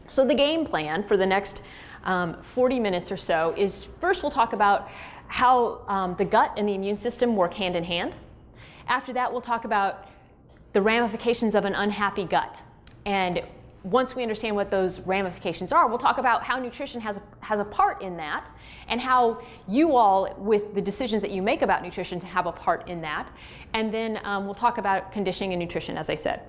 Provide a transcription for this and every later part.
So the game plan for the next 40 minutes or so is, first we'll talk about how the gut and the immune system work hand in hand. After that, we'll talk about the ramifications of an unhappy gut. And once we understand what those ramifications are, we'll talk about how nutrition has a part in that, and how you all, with the decisions that you make about nutrition, to have a part in that. And then we'll talk about conditioning and nutrition, as I said.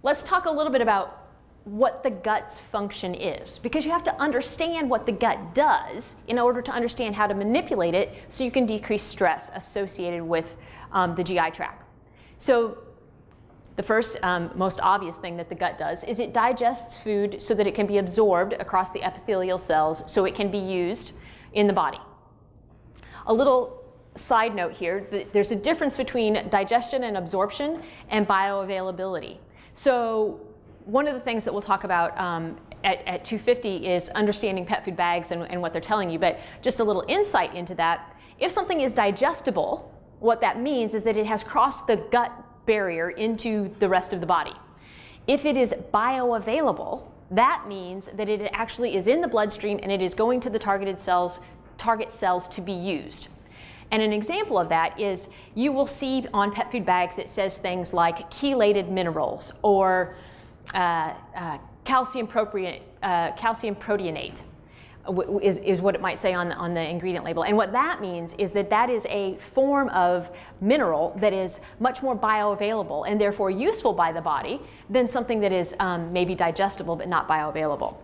Let's talk a little bit about what the gut's function is, because you have to understand what the gut does in order to understand how to manipulate it so you can decrease stress associated with the GI tract. So the first, most obvious thing that the gut does is it digests food so that it can be absorbed across the epithelial cells so it can be used in the body. A little side note here, there's a difference between digestion and absorption and bioavailability. So one of the things that we'll talk about at 250 is understanding pet food bags and what they're telling you, but just a little insight into that. If something is digestible, what that means is that it has crossed the gut barrier into the rest of the body. If it is bioavailable, that means that it actually is in the bloodstream and it is going to the target cells to be used. And an example of that is you will see on pet food bags it says things like chelated minerals or calcium proteinate is what it might say on the ingredient label. And what that means is that that is a form of mineral that is much more bioavailable and therefore useful by the body than something that is maybe digestible but not bioavailable.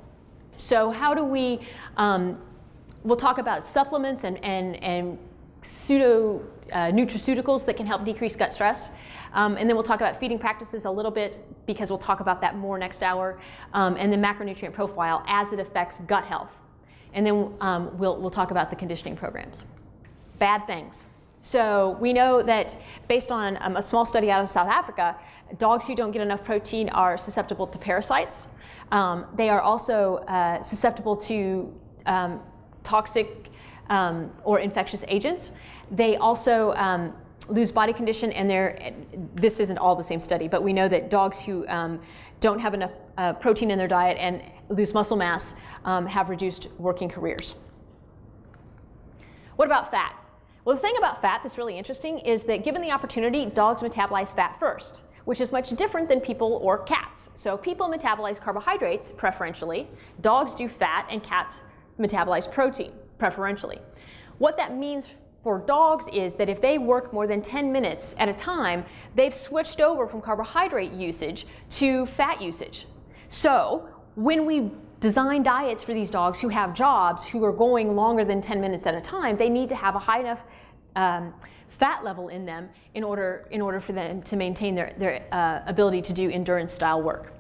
So how do we, we'll talk about supplements and pseudo nutraceuticals that can help decrease gut stress. And then we'll talk about feeding practices a little bit, because we'll talk about that more next hour, and the macronutrient profile as it affects gut health. And then we'll talk about the conditioning programs. Bad things. So we know that based on a small study out of South Africa, dogs who don't get enough protein are susceptible to parasites. They are also susceptible to toxic or infectious agents. They also lose body condition, and this isn't all the same study, but we know that dogs who don't have enough protein in their diet and lose muscle mass have reduced working careers. What about fat? Well, the thing about fat that's really interesting is that given the opportunity, dogs metabolize fat first, which is much different than people or cats. So people metabolize carbohydrates preferentially, dogs do fat, and cats metabolize protein preferentially. What that means for dogs is that if they work more than 10 minutes at a time, they've switched over from carbohydrate usage to fat usage. So when we design diets for these dogs who have jobs who are going longer than 10 minutes at a time, they need to have a high enough fat level in them in order for them to maintain their ability to do endurance style work.